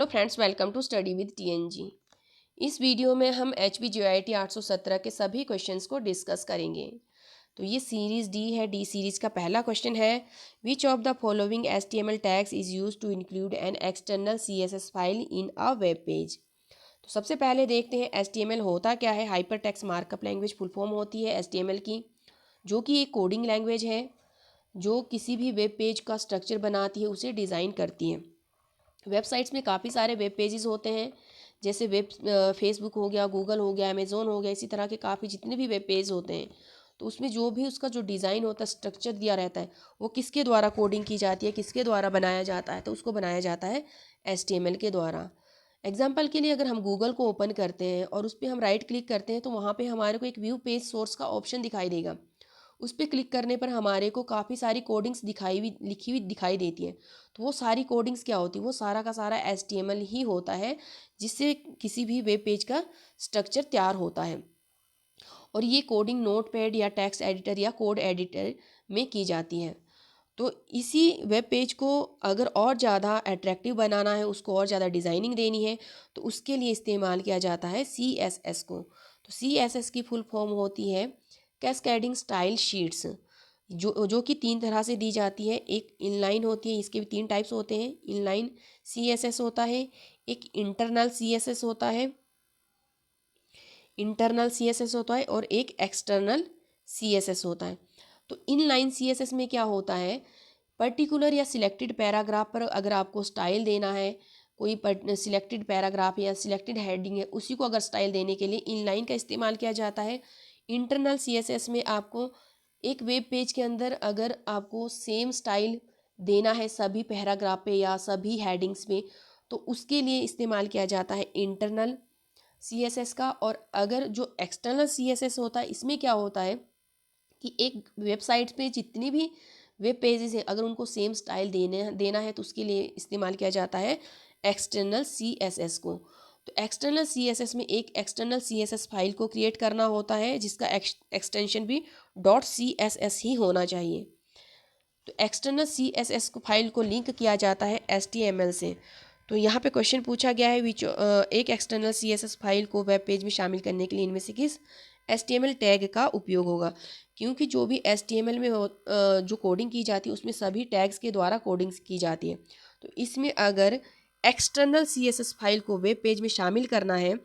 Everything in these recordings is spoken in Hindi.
Hello friends, welcome to study with TNG. इस वीडियो में हम HPGIT 817 के सभी क्वेश्चंस को डिस्कस करेंगे। तो ये सीरीज़ डी है। डी सीरीज़ का पहला क्वेश्चन है, which of the following HTML tags is use to include an external CSS file in a web page. तो सबसे पहले देखते हैं HTML होता क्या है। Hyper text markup language full form होती है HTML की, जो कि एक कोडिंग लैंग्वेज है जो किसी भी वेब पेज का स्ट्रक्चर बनाती है, उसे डिज़ाइन करती है। वेबसाइट्स में काफ़ी सारे वेब पेजेस होते हैं, जैसे फेसबुक हो गया, गूगल हो गया, अमेज़ोन हो गया, इसी तरह के काफ़ी जितने भी वेब पेज होते हैं। तो उसमें जो भी उसका जो डिज़ाइन होता है, स्ट्रक्चर दिया रहता है, वो किसके द्वारा कोडिंग की जाती है, किसके द्वारा बनाया जाता है, तो उसको बनाया जाता है HTML के द्वारा। एग्जाम्पल के लिए अगर हम गूगल को ओपन करते हैं और उस पर हम राइट क्लिक करते हैं, तो वहाँ पर हमारे को एक व्यू पेज सोर्स का ऑप्शन दिखाई देगा। उस पर क्लिक करने पर हमारे को काफ़ी सारी कोडिंग्स लिखी हुई दिखाई देती हैं। तो वो सारी कोडिंग्स क्या होती है, वो सारा का सारा HTML ही होता है, जिससे किसी भी वेब पेज का स्ट्रक्चर तैयार होता है। और ये कोडिंग नोटपैड या टेक्स्ट एडिटर या कोड एडिटर में की जाती है। तो इसी वेब पेज को अगर और ज़्यादा अट्रैक्टिव बनाना है, उसको और ज़्यादा डिज़ाइनिंग देनी है, तो उसके लिए इस्तेमाल किया जाता है CSS को। तो CSS की फुल फॉर्म होती है कैस्केडिंग स्टाइल शीट्स, जो कि तीन तरह से दी जाती है। एक इनलाइन होती है, इसके भी तीन टाइप्स होते हैं। इनलाइन CSS होता है, एक इंटरनल CSS होता है और एक एक्सटर्नल CSS होता है। तो इनलाइन CSS में क्या होता है, पर्टिकुलर या सिलेक्टेड पैराग्राफ पर अगर आपको स्टाइल देना है, कोई सिलेक्टेड पैराग्राफ या सिलेक्टेड हेडिंग है, उसी को अगर स्टाइल देने के लिए इनलाइन का इस्तेमाल किया जाता है। इंटरनल CSS में आपको एक वेब पेज के अंदर अगर आपको सेम स्टाइल देना है सभी पैराग्राफ पे या सभी हेडिंग्स में, तो उसके लिए इस्तेमाल किया जाता है इंटरनल CSS का। और अगर जो एक्सटर्नल CSS होता है, इसमें क्या होता है कि एक वेबसाइट पे जितनी भी वेब पेजेस हैं, अगर उनको सेम स्टाइल देना है, तो उसके लिए इस्तेमाल किया जाता है एक्सटर्नल CSS को। तो एक्सटर्नल CSS में एक एक्सटर्नल CSS फाइल को क्रिएट करना होता है, जिसका एक्सटेंशन भी .css ही होना चाहिए। तो एक्सटर्नल CSS को फाइल को लिंक किया जाता है HTML से। तो यहाँ पे क्वेश्चन पूछा गया है, एक एक्सटर्नल CSS फाइल को वेब पेज में शामिल करने के लिए इनमें से किस HTML टैग का उपयोग होगा। क्योंकि जो भी HTML में जो कोडिंग की जाती है, उसमें सभी टैग्स के द्वारा कोडिंग्स की जाती है। तो इसमें अगर एक्सटर्नल CSS फाइल को वेब पेज में शामिल करना है,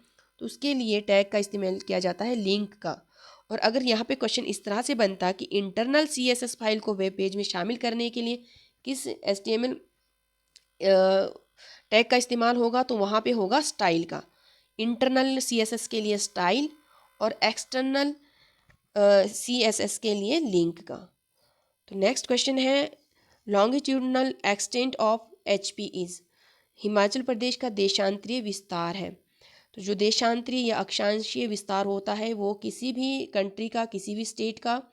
तो उसके लिए टैग का इस्तेमाल किया जाता है लिंक का। और अगर यहाँ पे क्वेश्चन इस तरह से बनता कि इंटरनल CSS फाइल को वेब पेज में शामिल करने के लिए किस HTML टैग का इस्तेमाल होगा, तो वहाँ पे होगा स्टाइल का। इंटरनल CSS के लिए स्टाइल और एक्सटर्नल CSS के लिए लिंक का। तो नेक्स्ट क्वेश्चन है, लॉन्गिट्यूडनल एक्सटेंट ऑफ HP इज़। हिमाचल प्रदेश का देशांतरीय विस्तार है। तो जो देशांतरीय या अक्षांशीय विस्तार होता है, वो किसी भी कंट्री का, किसी भी स्टेट का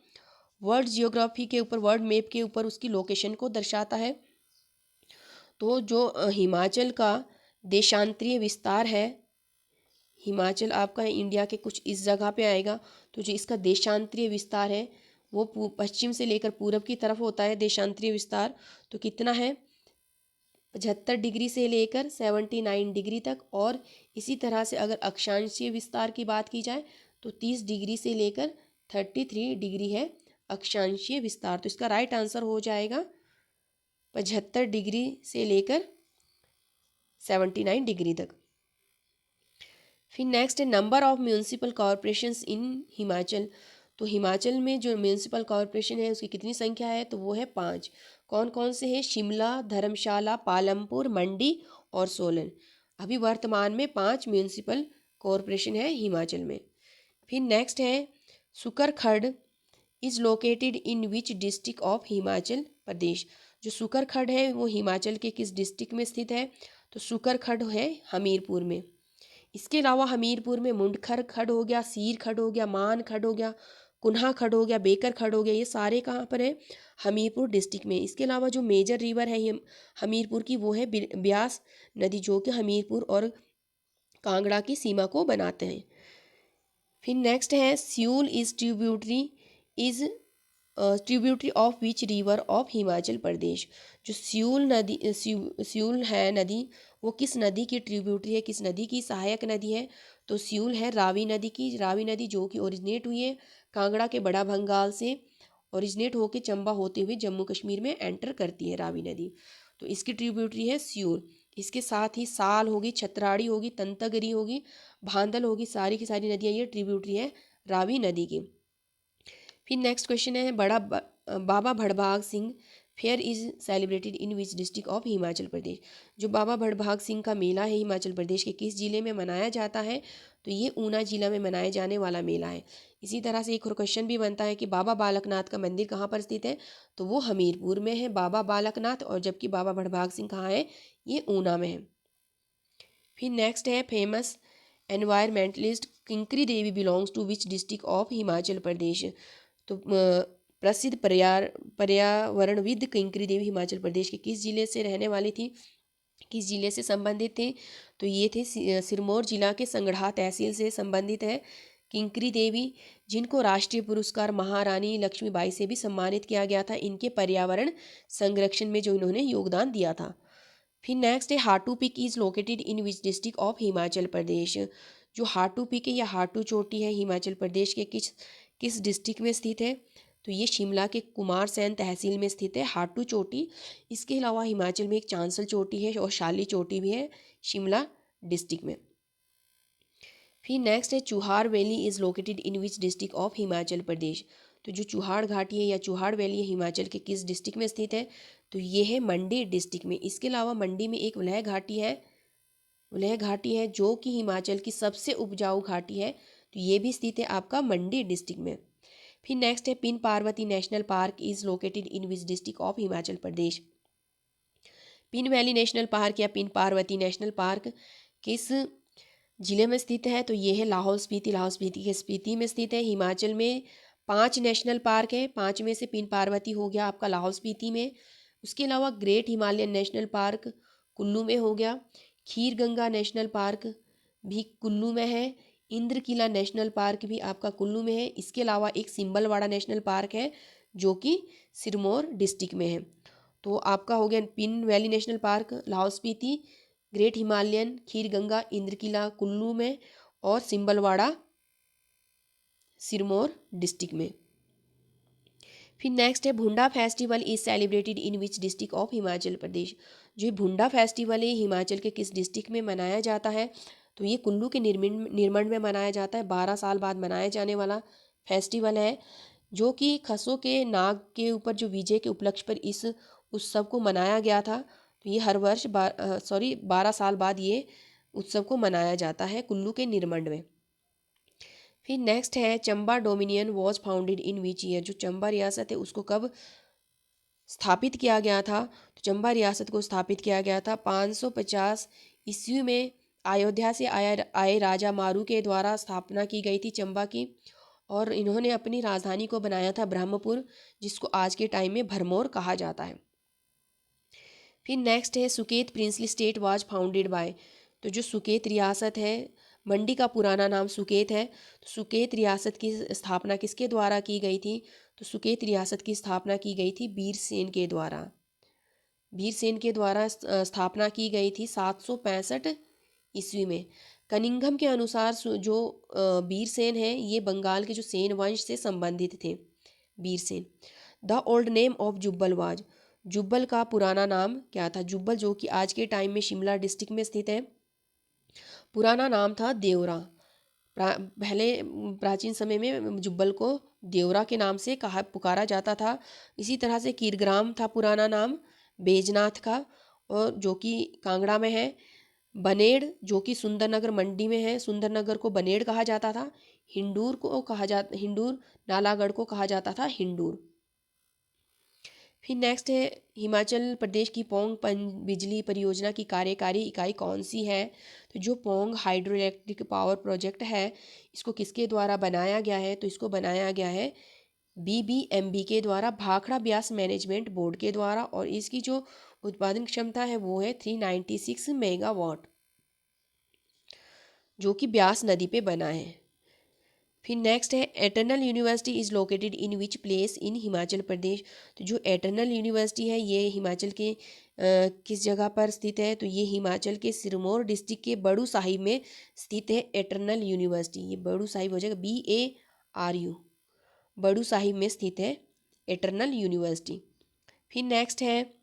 वर्ल्ड जियोग्राफी के ऊपर, वर्ल्ड मैप के ऊपर उसकी लोकेशन को दर्शाता है। तो जो हिमाचल का देशांतरीय विस्तार है, हिमाचल आपका इंडिया के कुछ इस जगह पे आएगा। तो जो इसका देशांतरीय विस्तार है, वो पश्चिम से लेकर पूरब की तरफ होता है देशांतरीय विस्तार। तो कितना है, 75 डिग्री से लेकर 79 डिग्री तक। और इसी तरह से अगर अक्षांशीय विस्तार की बात की जाए, तो 30 डिग्री से लेकर 33 डिग्री है अक्षांशीय विस्तार। तो इसका राइट आंसर हो जाएगा 75 डिग्री से लेकर 79 डिग्री तक। फिर नेक्स्ट है, नंबर ऑफ म्यूनसिपल कॉरपोरेशंस इन हिमाचल। तो हिमाचल में जो म्यूनसिपल कॉरपोरेशन है, उसकी कितनी संख्या है, तो वो है 5। कौन कौन से हैं, शिमला, धर्मशाला, पालमपुर, मंडी और सोलन। अभी वर्तमान में 5 म्यूनसिपल कॉरपोरेशन है हिमाचल में। फिर नेक्स्ट है, Sukarkhand is located in which district of Himachal Pradesh. जो सुकरखंड है वो हिमाचल के किस डिस्ट्रिक्ट में स्थित है, तो सुकरखंड है हमीरपुर में। इसके अलावा हमीरपुर में मुंडखर खड हो गया, सीर खड हो गया, मान खड हो गया, कुन्हा खड हो गया, बेकर खड हो गया, ये सारे कहाँ पर है, हमीरपुर डिस्ट्रिक्ट में। इसके अलावा जो मेजर रिवर है ये हमीरपुर की, वो है ब्यास नदी, जो कि हमीरपुर और कांगड़ा की सीमा को बनाते हैं। फिर नेक्स्ट है, Siul is tributary of which river of Himachal Pradesh. जो स्यूल है नदी, वो किस नदी की ट्रिब्यूटरी है, किस नदी की सहायक नदी है? तो स्यूल है रावी नदी की। रावी नदी जो कि ओरिजिनेट हुई है कांगड़ा के बड़ा भंगाल से, ओरिजिनेट होके चंबा होते हुए जम्मू कश्मीर में एंटर करती है रावी नदी। तो इसकी ट्रिब्यूटरी है स्यूल। इसके साथ ही साल होगी, छतराड़ी होगी, तंतागरी होगी, भांदल होगी, सारी की सारी नदियाँ ये ट्रिब्यूटरी है रावी नदी की। फिर नेक्स्ट क्वेश्चन है Baba Bhadbhag Singh fair is celebrated in which district of Himachal Pradesh. जो बाबा भड़भाग सिंह का मेला है हिमाचल प्रदेश के किस जिले में मनाया जाता है? तो ये ऊना जिला में मनाए जाने वाला मेला है। इसी तरह से एक और क्वेश्चन भी बनता है कि बाबा बालकनाथ का मंदिर कहाँ पर स्थित है? तो वो हमीरपुर में है बाबा बालकनाथ, और जबकि बाबा भड़भाग सिंह कहाँ है? ये ऊना में है। फिर नेक्स्ट है famous environmentalist Kinkri Devi belongs to which district of Himachal Pradesh. तो प्रसिद्ध पर्यावरणविद किंकरी देवी हिमाचल प्रदेश के किस जिले से रहने वाली थी, किस जिले से संबंधित थे? तो ये थे सिरमौर जिला के संगढ़ा तहसील से संबंधित है किंकरी देवी, जिनको राष्ट्रीय पुरस्कार महारानी लक्ष्मीबाई से भी सम्मानित किया गया था इनके पर्यावरण संरक्षण में जो इन्होंने योगदान दिया था। फिर नेक्स्ट है Hatu peak is located in which district of Himachal Pradesh. जो हाटू पीक है या हाटू चोटी है हिमाचल प्रदेश के किस किस डिस्ट्रिक्ट में स्थित है? तो ये शिमला के कुमारसैन तहसील में स्थित है हाटू चोटी। इसके अलावा हिमाचल में एक चांसल चोटी है और शाली चोटी भी है शिमला डिस्ट्रिक्ट में। फिर नेक्स्ट है Chuhar valley is located in which district of Himachal Pradesh. तो जो चुहाड़ घाटी है या चुहाड़ वैली है हिमाचल के किस डिस्ट्रिक्ट में स्थित है? तो ये है मंडी डिस्ट्रिक्ट में। इसके अलावा मंडी में एक वलह घाटी है, वलह घाटी है जो कि हिमाचल की सबसे उपजाऊ घाटी है, तो ये भी स्थित है आपका मंडी डिस्ट्रिक्ट में। फिर नेक्स्ट है pin Parvati national park is located in which district of Himachal Pradesh. Pin valley national park या पिन पार्वती नेशनल पार्क किस जिले में स्थित है? तो ये है लाहौल स्पीति। लाहौल स्पीति के स्पीति में स्थित है। हिमाचल में 5 नेशनल पार्क है, 5 में से पिन पार्वती हो गया आपका लाहौल स्पीति में। उसके अलावा great Himalayan national park Kullu में हो गया, खीर गंगा नेशनल पार्क भी कुल्लू में है, इंद्र किला नेशनल पार्क भी आपका कुल्लू में है। इसके अलावा एक सिंबलवाड़ा नेशनल पार्क है जो कि सिरमौर डिस्ट्रिक्ट में है। तो आपका हो गया Pin valley national park Lahaul Spiti, great Himalayan, Kheer Ganga, Indra Kila Kullu में, और सिंबलवाड़ा सिरमौर डिस्ट्रिक्ट में। फिर नेक्स्ट है Bhunda festival is celebrated in which district of Himachal Pradesh. जो भुंडा फेस्टिवल है हिमाचल के किस डिस्ट्रिक्ट में मनाया जाता है? तो ये कुल्लू के निर्मंड में मनाया जाता है। 12 साल बाद मनाया जाने वाला फेस्टिवल है, जो कि खसों के नाग के ऊपर जो विजय के उपलक्ष्य पर इस उत्सव को मनाया गया था। तो ये हर वर्ष 12 साल बाद ये उत्सव को मनाया जाता है कुल्लू के निर्मंड में। फिर नेक्स्ट है Chamba dominion was founded in which year. जो चंबा रियासत है उसको कब स्थापित किया गया था? तो चंबा रियासत को स्थापित किया गया था 550 ईस्वी में। अयोध्या से आए राजा मारू के द्वारा स्थापना की गई थी चंबा की, और इन्होंने अपनी राजधानी को बनाया था ब्रह्मपुर, जिसको आज के टाइम में भरमौर कहा जाता है। फिर नेक्स्ट है Suket princely state was founded by. तो जो सुकेत रियासत है, मंडी का पुराना नाम सुकेत है, तो सुकेत रियासत की स्थापना किसके द्वारा की गई थी? तो सुकेत रियासत की स्थापना की गई थी बीरसेन के द्वारा। बीरसेन के द्वारा स्थापना की गई थी 765 ईस्वी में। कनिंघम के अनुसार जो बीरसेन है ये बंगाल के जो सेन वंश से संबंधित थे Birsen. The old name of Jubbal was. Jubbal का पुराना नाम क्या था? जुब्बल जो कि आज के टाइम में शिमला डिस्ट्रिक्ट में स्थित है, पुराना नाम था देवरा। पहले प्राचीन समय में जुब्बल को देवरा के नाम से पुकारा जाता था। इसी तरह से कीरग्राम था पुराना नाम बैजनाथ का, और जो कि कांगड़ा में है। बनेड़ जो कि सुंदरनगर मंडी में है, सुंदरनगर को बनेड़ कहा जाता था। हिंडूर नालागढ़ को कहा जाता था हिंडूर। फिर नेक्स्ट है हिमाचल प्रदेश की पोंग बिजली परियोजना की कार्यकारी इकाई कौन सी है? तो जो Pong hydro electric power project है इसको किसके द्वारा बनाया गया है? तो इसको बनाया गया है BBMB के द्वारा, भाखड़ा ब्यास मैनेजमेंट बोर्ड के द्वारा, और इसकी जो उत्पादन क्षमता है वो है 396 मेगावाट, जो कि ब्यास नदी पे बना है। फिर नेक्स्ट है eternal University is located in which place in Himachal Pradesh. तो जो एटर्नल यूनिवर्सिटी है ये हिमाचल के किस जगह पर स्थित है? तो ये हिमाचल के सिरमौर डिस्ट्रिक्ट के बड़ू साहिब में स्थित है एटर्नल यूनिवर्सिटी। ये बड़ू साहिब हो जाएगा BARU, बड़ू साहिब में स्थित है एटर्नल यूनिवर्सिटी। फिर नेक्स्ट है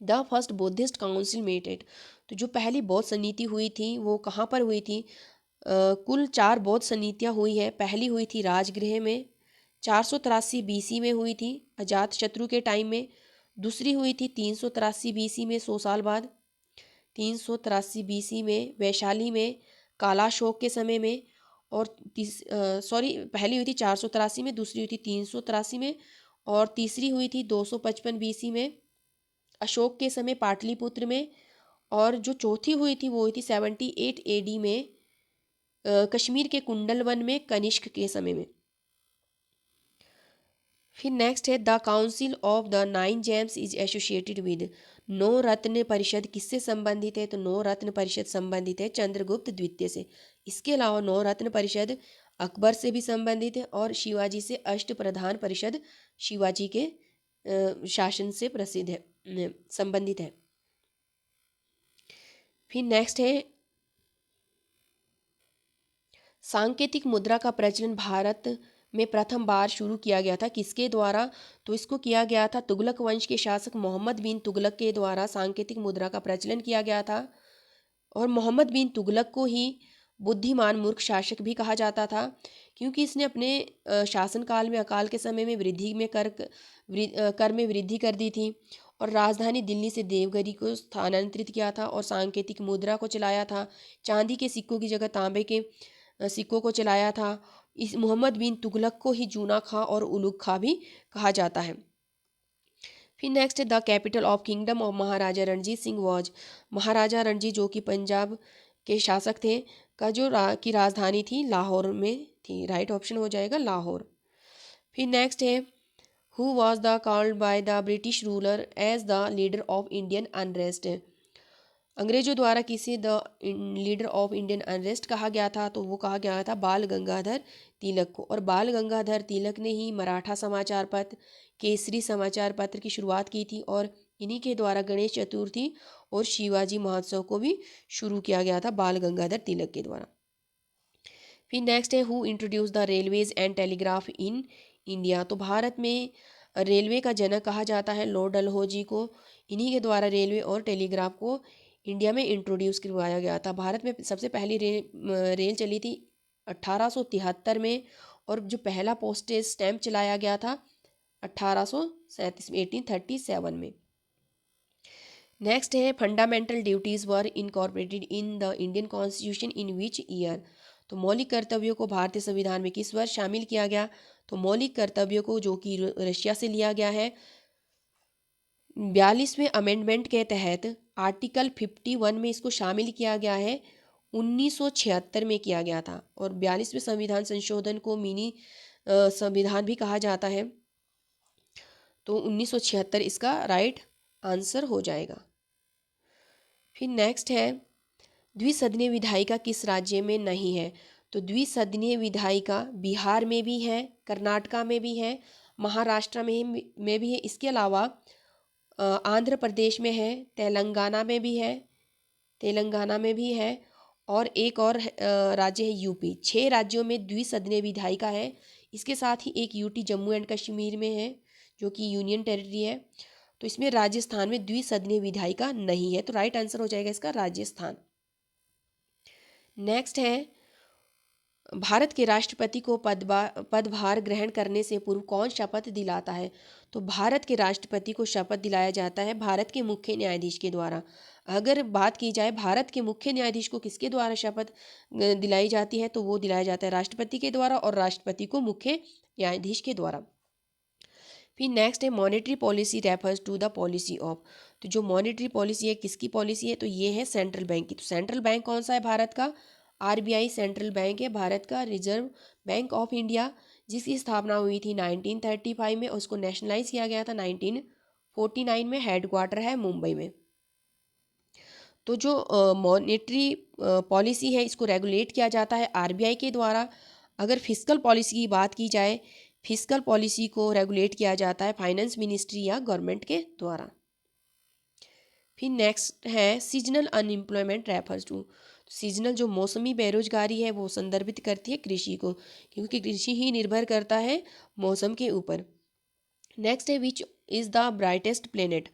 द फर्स्ट बुद्धिस्ट काउंसिल मेटेड। तो जो पहली बौद्ध समिति हुई थी वो कहाँ पर हुई थी? कुल 4 बौद्ध समितियाँ हुई है। पहली हुई थी राजगृह में 483 BC में हुई थी, अजात शत्रु के टाइम में। दूसरी हुई थी 383 BC में, 100 साल बाद। 383 BC में वैशाली में कालाशोक के समय में। और पहली हुई थी 483 में, दूसरी हुई थी 383 में, और तीसरी हुई थी 255 BC में अशोक के समय पाटलिपुत्र में। और जो चौथी हुई थी वो हुई थी 78 AD में कश्मीर के कुंडलवन में कनिष्क के समय में। फिर नेक्स्ट है the council of the 9 James is associated with. 9 रत्न परिषद किससे संबंधित है? तो 9 रत्न परिषद संबंधित है चंद्रगुप्त द्वितीय से। इसके अलावा 9 रत्न परिषद अकबर से भी संबंधित है और शिवाजी से अष्ट प्रधान परिषद शिवाजी के शासन से प्रसिद्ध है, संबंधित है। फिर नेक्स्ट है सांकेतिक मुद्रा का प्रचलन भारत में प्रथम बार शुरू किया गया था किसके द्वारा? तो इसको किया गया था तुगलक वंश के शासक मोहम्मद बिन तुगलक के द्वारा सांकेतिक मुद्रा का प्रचलन किया गया था। और मोहम्मद बिन तुगलक को ही बुद्धिमान मूर्ख शासक भी कहा जाता था, क्योंकि इसने अपने शासनकाल में अकाल के समय में कर में वृद्धि कर दी थी और राजधानी दिल्ली से देवगिरी को स्थानांतरित किया था और सांकेतिक मुद्रा को चलाया था। चांदी के सिक्कों की जगह तांबे के सिक्कों को चलाया था। इस मोहम्मद बिन तुगलक को ही जूना खां और उलूग खां भी कहा जाता है। फिर नेक्स्ट है the capital of kingdom of Maharaja Ranjit Singh was. Maharaja Ranjit जो कि पंजाब के शासक थे का की राजधानी थी लाहौर में थी। राइट ऑप्शन हो जाएगा लाहौर। फिर नेक्स्ट है who was the called by the British ruler as the leader of Indian unrest. अंग्रेजों द्वारा किसे the leader of Indian unrest कहा गया था? तो वो कहा गया था बाल गंगाधर तिलक को। और बाल गंगाधर तिलक ने ही मराठा समाचार पत्र केसरी समाचार पत्र की शुरुआत की थी और इन्हीं के द्वारा गणेश चतुर्थी और शिवाजी महोत्सव को भी शुरू किया गया था बाल गंगाधर तिलक के द्वारा। फिर नेक्स्ट है who introduce the railways and telegraph in India. तो भारत में रेलवे का जनक कहा जाता है लॉर्ड डलहौजी को। इन्हीं के द्वारा रेलवे और टेलीग्राफ को इंडिया में इंट्रोड्यूस करवाया गया था। भारत में सबसे पहली रेल चली थी 1873 में और जो पहला पोस्टेज स्टैम्प चलाया गया था 1837 में। नेक्स्ट है fundamental duties were incorporated in the Indian constitution in which year. तो मौलिक कर्तव्यों को भारतीय संविधान में किस वर्ष शामिल किया गया? तो मौलिक कर्तव्यों को जो कि रशिया से लिया गया है 42वें अमेंडमेंट के तहत आर्टिकल 51 में इसको शामिल किया गया है 1976 में किया गया था। और 42वें संविधान संशोधन को मिनी संविधान भी कहा जाता है। तो 1976 इसका राइट आंसर हो जाएगा। फिर नेक्स्ट है द्विसदनीय विधायिका किस राज्य में नहीं है? तो द्विसदनीय विधायिका बिहार में भी है, कर्नाटका में भी है, महाराष्ट्र में भी है। इसके अलावा आंध्र प्रदेश में है, तेलंगाना में भी है और एक और राज्य है यूपी। 6 राज्यों में द्विसदनीय विधायिका है। इसके साथ ही एक यूटी जम्मू एंड कश्मीर में है जो कि यूनियन टेरिटरी है। तो इसमें राजस्थान में द्विसदनीय विधायिका नहीं है। तो राइट आंसर हो जाएगा इसका राजस्थान। नेक्स्ट है भारत के राष्ट्रपति को पदभार ग्रहण करने से पूर्व कौन शपथ दिलाता है? तो भारत के राष्ट्रपति को शपथ दिलाया जाता है भारत के मुख्य न्यायाधीश के द्वारा। अगर बात की जाए भारत के मुख्य न्यायाधीश को किसके द्वारा शपथ दिलाई जाती है तो वो दिलाया जाता है राष्ट्रपति के द्वारा और राष्ट्रपति को मुख्य न्यायाधीश के द्वारा। फिर नेक्स्ट है monetary policy refers to the policy of. तो जो मॉनेटरी पॉलिसी है किसकी पॉलिसी है? तो ये है सेंट्रल बैंक की। तो सेंट्रल बैंक कौन सा है भारत का? RBI सेंट्रल बैंक है भारत का, रिजर्व बैंक ऑफ इंडिया, जिसकी स्थापना हुई थी 1935 में। उसको नेशनलाइज किया गया था 1949 में। हेडक्वार्टर है मुंबई में। तो जो मॉनेटरी पॉलिसी है इसको रेगुलेट किया जाता है RBI के द्वारा। अगर फिस्कल पॉलिसी की बात की जाए, फिस्कल पॉलिसी को रेगुलेट किया जाता है फाइनेंस मिनिस्ट्री या गवर्नमेंट के द्वारा। फिर नेक्स्ट है seasonal unemployment refers to, seasonal जो मौसमी बेरोजगारी है वो संदर्भित करती है कृषि को, क्योंकि कृषि ही निर्भर करता है मौसम के ऊपर। नेक्स्ट है which is the brightest planet,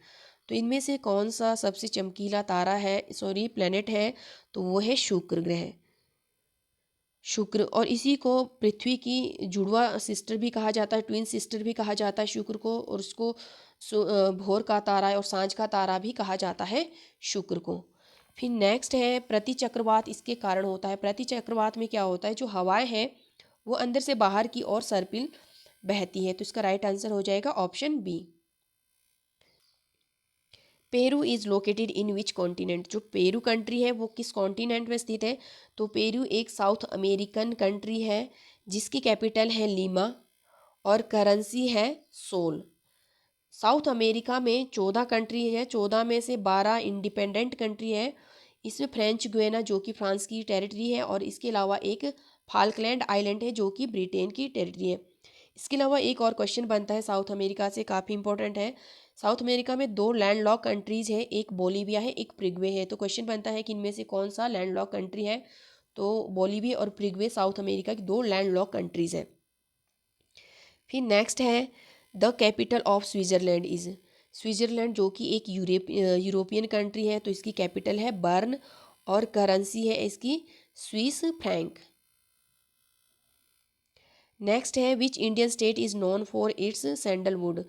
तो इनमें से कौन सा सबसे चमकीला तारा है, सॉरी प्लेनेट है, तो वो है शुक्र ग्रह, शुक्र। और इसी को पृथ्वी की जुड़वा सिस्टर भी कहा जाता है, ट्विन सिस्टर भी कहा जाता है शुक्र को, और उसको भोर का तारा और सांझ का तारा भी कहा जाता है शुक्र को। फिर नेक्स्ट है प्रतिचक्रवात, इसके कारण होता है। प्रतिचक्रवात में क्या होता है, जो हवाएं हैं वो अंदर से बाहर की ओर सर्पिल बहती है, तो इसका राइट आंसर हो जाएगा option B. Peru is located in which continent, जो पेरू कंट्री है वो किस कॉन्टिनेंट में स्थित है, तो पेरू एक साउथ अमेरिकन कंट्री है जिसकी कैपिटल है लीमा और करेंसी है सोल। साउथ अमेरिका में 14 कंट्री है, 14 में से 12 इंडिपेंडेंट कंट्री है। इसमें फ्रेंच गुयाना जो कि फ्रांस की टेरिटरी है, और इसके अलावा एक फाल्कलैंड आइलैंड है जो कि ब्रिटेन की टेरिटरी है। इसके अलावा एक और क्वेश्चन बनता है साउथ अमेरिका से, काफ़ी इंपॉर्टेंट है। साउथ अमेरिका में 2 लैंडलॉक कंट्रीज़ है, एक बोलीविया है एक प्रिग्वे है, तो क्वेश्चन बनता है कि इनमें से कौन सा लैंडलॉक कंट्री है, तो बोलीविया और प्रिग्वे साउथ अमेरिका की 2 लैंडलॉक कंट्रीज़ है। फिर नेक्स्ट है the capital of Switzerland is, Switzerland जो कि एक यूरोपियन कंट्री है, तो इसकी कैपिटल है बर्न और करेंसी है इसकी स्विस फ्रैंक। नेक्स्ट है विच Indian state is known for its sandalwood,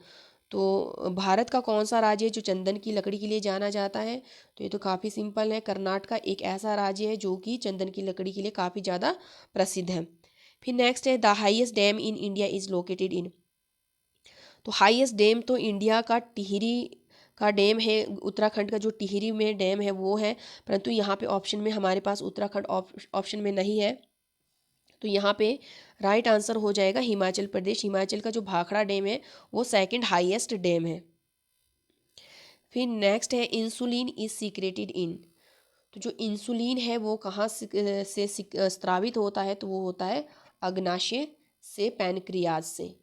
तो भारत का कौन सा राज्य है जो चंदन की लकड़ी के लिए जाना जाता है, तो ये तो काफ़ी सिंपल है, कर्नाटका एक ऐसा राज्य है जो कि चंदन की लकड़ी के लिए काफ़ी ज़्यादा प्रसिद्ध है। फिर नेक्स्ट है the highest dam in India is located इन, तो हाईएस्ट डैम तो इंडिया का टिहरी का डैम है, उत्तराखंड का जो टिहरी में डैम है वो है, परंतु यहाँ पे ऑप्शन में हमारे पास उत्तराखंड ऑप्शन में नहीं है, तो यहाँ पे राइट आंसर हो जाएगा हिमाचल प्रदेश। हिमाचल का जो भाखड़ा डैम है वो सेकंड हाईएस्ट डैम है। फिर नेक्स्ट है इंसुलिन इज सीक्रेटेड इन, तो जो इंसुलिन है वो कहाँ से स्रावित होता है, तो वो होता है अग्नाशय से, पैनक्रियाज से,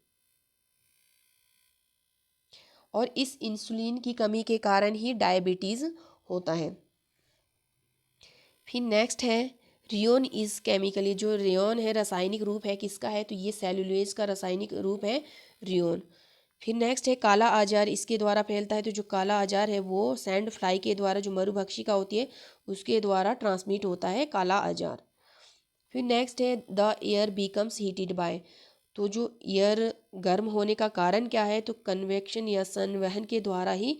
और इस इंसुलिन की कमी के कारण ही डायबिटीज़ होता है। फिर नेक्स्ट है रियोन इज़ केमिकली, जो रियोन है रासायनिक रूप है किसका है, तो ये सेलुलोज का रासायनिक रूप है रियोन। फिर नेक्स्ट है काला आजार इसके द्वारा फैलता है, तो जो काला आजार है वो सैंड फ्लाई के द्वारा, जो मरुभक्षिका होती है उसके द्वारा ट्रांसमिट होता है काला आजार। फिर नेक्स्ट है the air becomes heated bye, तो जो एयर गर्म होने का कारण क्या है, तो कन्वेक्शन या संवहन के द्वारा ही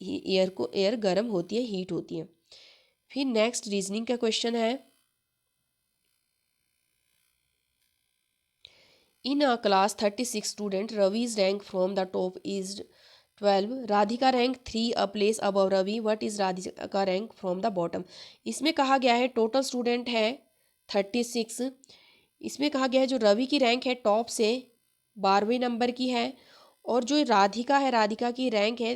एयर गर्म होती है, हीट होती है। फिर नेक्स्ट रीजनिंग का क्वेश्चन है in a class 36 student Ravi's rank from the top is 12, Radhika rank 3 a place above Ravi, what is Radhika rank from the bottom. इसमें कहा गया है टोटल स्टूडेंट है 36, इसमें कहा गया है जो रवि की रैंक है टॉप से 12वें नंबर की है, और जो राधिका है राधिका की रैंक है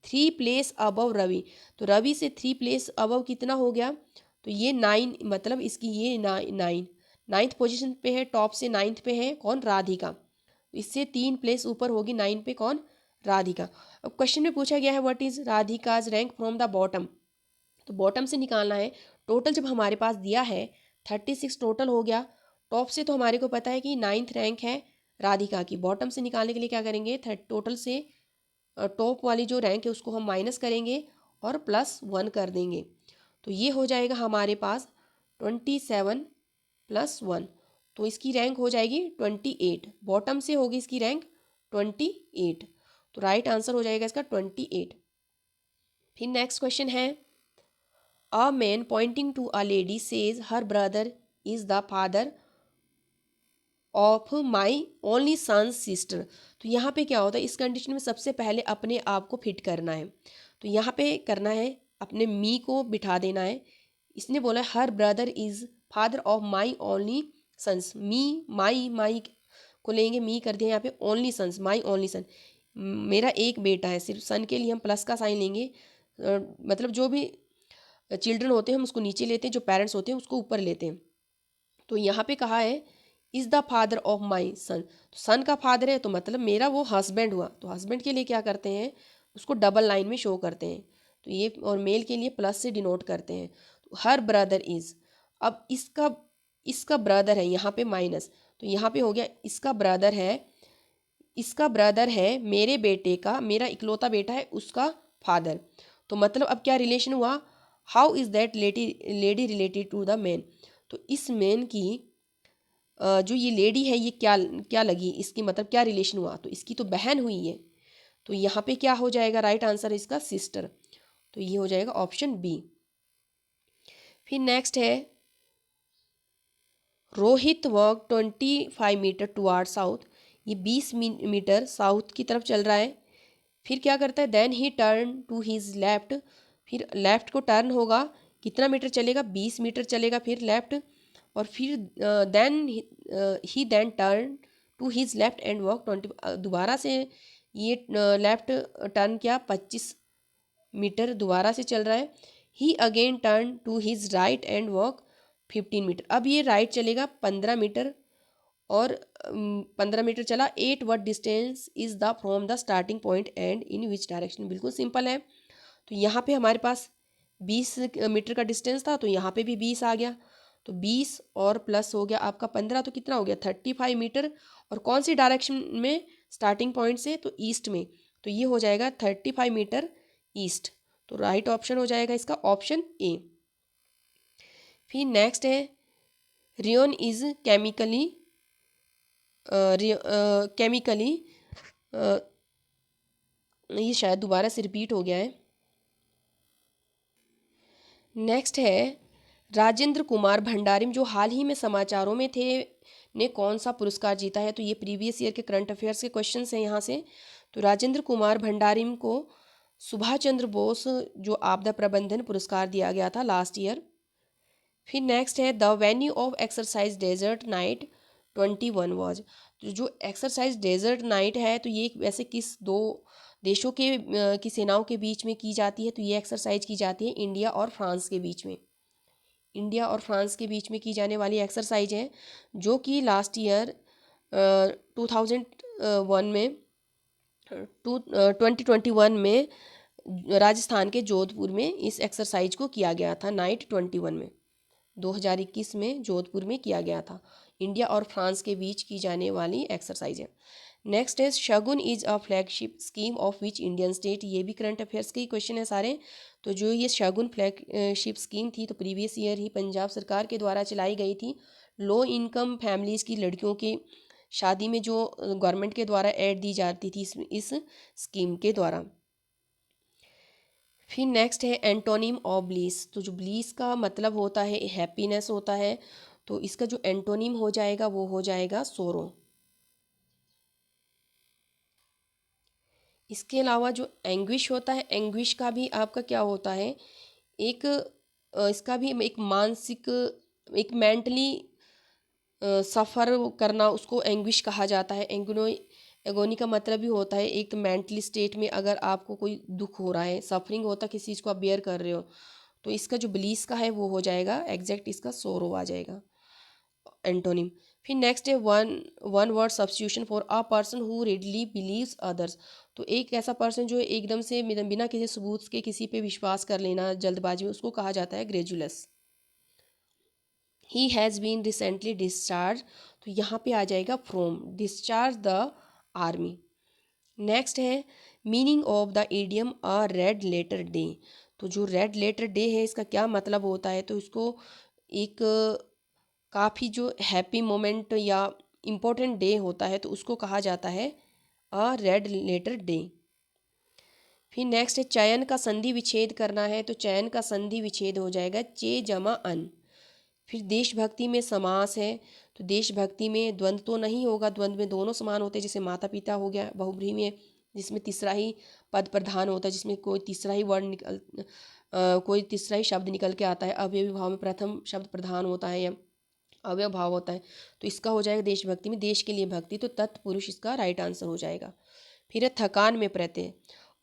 3 प्लेस अबव रवि, तो रवि से 3 प्लेस अबव कितना हो गया, तो ये 9, मतलब इसकी ये 9 नाइन्थ पोजीशन पे है, टॉप से 9th पे है कौन, राधिका, इससे 3 प्लेस ऊपर होगी 9 पे कौन, राधिका। अब क्वेश्चन में पूछा गया है what is Radhika's rank from the bottom, तो बॉटम से निकालना है। टोटल जब हमारे पास दिया है 36 टोटल हो गया, टॉप से तो हमारे को पता है कि 9th रैंक है राधिका की, बॉटम से निकालने के लिए क्या करेंगे, टोटल से टॉप वाली जो रैंक है उसको हम माइनस करेंगे और +1 कर देंगे, तो ये हो जाएगा हमारे पास 27 + 1, तो इसकी रैंक हो जाएगी 28, बॉटम से होगी इसकी रैंक 28, तो राइट आंसर हो जाएगा इसका 28। फिर नेक्स्ट क्वेश्चन है a man pointing to a lady says her brother is the father of my only son's sister, तो यहाँ पे क्या होता है, इस कंडीशन में सबसे पहले अपने आप को फिट करना है, तो यहाँ पे करना है अपने मी को बिठा देना है। इसने बोला her brother is father of my only sons, me my को लेंगे, मी कर दिया यहाँ पे only sons, my only son, मेरा एक बेटा है, सिर्फ सन के लिए हम प्लस का साइन लेंगे, मतलब जो भी चिल्ड्रन होते हैं हम उसको नीचे लेते हैं, जो पेरेंट्स होते हैं उसको ऊपर लेते हैं, तो यहाँ पे कहा है is the father of my son, तो सन का फादर है तो मतलब मेरा वो हस्बैंड हुआ, तो हस्बैंड के लिए क्या करते हैं उसको डबल लाइन में शो करते हैं, तो ये और मेल के लिए प्लस से डिनोट करते हैं। तो हर ब्रदर इज़, अब इसका ब्रदर है यहाँ पे माइनस, तो यहाँ पे हो गया इसका ब्रदर है मेरे बेटे का, मेरा इकलौता बेटा है उसका फादर। तो मतलब अब क्या रिलेशन हुआ, how is that lady related to the man. तो इस मैन की जो ये लेडी है ये क्या क्या लगी, इसकी मतलब क्या रिलेशन हुआ, तो इसकी तो बहन हुई है। तो यहाँ पे क्या हो जाएगा, राइट आंसर इसका सिस्टर। तो ये हो जाएगा ऑप्शन बी। फिर नेक्स्ट है Rohit walk 25 metre toward south, ये 20 मीटर साउथ की तरफ चल रहा है। फिर क्या करता है, then he turn to his left, फिर लेफ्ट को टर्न होगा, कितना मीटर चलेगा, 20 मीटर चलेगा फिर लेफ्ट, और फिर then he then turn to his left and walk 20, दोबारा से ये लेफ्ट टर्न किया, 25 मीटर दोबारा से चल रहा है। He again turn to his right and walk 15 metre, अब ये राइट चलेगा 15 मीटर, और 15 मीटर चला। 8 what distance is the from the starting point and in which direction, बिल्कुल सिंपल है। तो यहाँ पे हमारे पास 20 मीटर का डिस्टेंस था, तो यहाँ पे भी 20 आ गया, तो 20 और प्लस हो गया आपका 15, तो कितना हो गया 35 मीटर। और कौन सी डायरेक्शन में, स्टार्टिंग पॉइंट से, तो ईस्ट में, तो ये हो जाएगा 35 मीटर ईस्ट। तो राइट ऑप्शन हो जाएगा इसका ऑप्शन ए। फिर नेक्स्ट है रियोन इज केमिकली ये शायद दोबारा से रिपीट हो गया है। नेक्स्ट है राजेंद्र कुमार भंडारिम, जो हाल ही में समाचारों में थे, ने कौन सा पुरस्कार जीता है। तो ये प्रीवियस ईयर के करंट अफेयर्स के क्वेश्चंस हैं यहाँ से। तो राजेंद्र कुमार भंडारिम को सुभाष चंद्र बोस जो आपदा प्रबंधन पुरस्कार दिया गया था लास्ट ईयर। फिर नेक्स्ट है the venue of exercise desert night 21 was, तो जो एक्सरसाइज डेजर्ट नाइट है, तो ये वैसे किस दो देशों के की सेनाओं के बीच में की जाती है, तो ये एक्सरसाइज की जाती है इंडिया और फ्रांस के बीच में। इंडिया और फ्रांस के बीच में की जाने वाली एक्सरसाइज है, जो कि लास्ट ईयर 2001 में 2021 में राजस्थान के जोधपुर में इस एक्सरसाइज को किया गया था। नाइट 21 में 2021 में जोधपुर में किया गया था। इंडिया और फ्रांस के बीच की जाने वाली एक्सरसाइज है। नेक्स्ट है Shagun is a flagship scheme of which Indian state, ये भी करंट अफेयर्स के ही क्वेश्चन है सारे। तो जो ये शगुन फ्लैगशिप स्कीम थी, तो प्रीवियस ईयर ही पंजाब सरकार के द्वारा चलाई गई थी। लो इनकम फैमिलीज़ की लड़कियों के शादी में जो गवर्नमेंट के द्वारा ऐड दी जाती थी इस स्कीम के द्वारा। फिर नेक्स्ट है एंटोनिम ऑफ ब्लीस, तो जो ब्लीस का मतलब होता है हैप्पीनेस होता है, तो इसका जो एंटोनिम हो जाएगा वो हो जाएगा सोरो। इसके अलावा जो एंग्विश होता है, एंग्विश का भी आपका क्या होता है, एक इसका भी एक मानसिक, एक मेंटली सफ़र करना, उसको एंग्विश कहा जाता है। एगोनी का मतलब भी होता है एक मेंटली स्टेट में अगर आपको कोई दुख हो रहा है, सफरिंग होता है, किसी चीज़ को आप बेयर कर रहे हो, तो इसका जो ब्लीस का है वो हो जाएगा एग्जैक्ट इसका सोरो आ जाएगा एंटोनिम। फिर नेक्स्ट है one word substitution for a person who readily believes others, तो एक ऐसा पर्सन जो एकदम से बिना किसी सबूत के किसी पे विश्वास कर लेना जल्दबाजी में, उसको कहा जाता है ग्रेजुलस। He has been recently discharge, तो यहाँ पे आ जाएगा from discharge the army. Next है meaning of the idiom a red letter day, तो जो रेड लेटर डे है इसका क्या मतलब होता है, तो इसको एक काफ़ी जो हैप्पी मोमेंट या इम्पोर्टेंट डे होता है, तो उसको कहा जाता है अ रेड लेटर डे। फिर नेक्स्ट है चयन का संधि विच्छेद करना है, तो चयन का संधि विच्छेद हो जाएगा चे जमा अन। फिर देशभक्ति में समास है, तो देशभक्ति में द्वंद्व तो नहीं होगा, द्वंद्व में दोनों समान होते हैं, जैसे माता पिता हो गया। बहुब्रीहि में जिसमें तीसरा ही पद प्रधान होता है, जिसमें कोई तीसरा ही कोई तीसरा ही शब्द निकल के आता है। अवयवी भाव में प्रथम शब्द प्रधान होता है या अवयव भाव होता है, तो इसका हो जाएगा देशभक्ति में देश के लिए भक्ति, तो तत्पुरुष इसका राइट आंसर हो जाएगा। फिर है थकान में प्रत्यय,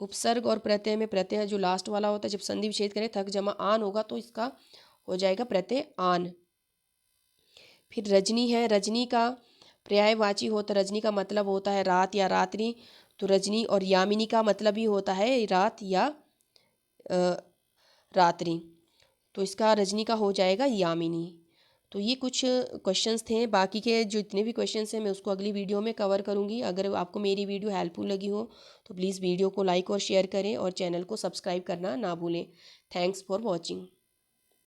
उपसर्ग और प्रत्यय में प्रत्यय जो लास्ट वाला होता है, जब संधि विच्छेद करें थक जमा आन होगा, तो इसका हो जाएगा प्रत्यय आन। फिर रजनी है, रजनी का पर्यायवाची होता है, रजनी का मतलब होता है रात या रात्रि, तो रजनी। और यामिनी का मतलब ही होता है रात या रात्रि। तो इसका रजनी का हो जाएगा यामिनी। तो ये कुछ क्वेश्चंस थे, बाकी के जो इतने भी क्वेश्चंस हैं मैं उसको अगली वीडियो में कवर करूँगी। अगर आपको मेरी वीडियो हेल्पफुल लगी हो तो प्लीज़ वीडियो को लाइक और शेयर करें और चैनल को सब्सक्राइब करना ना भूलें। Thanks for watching.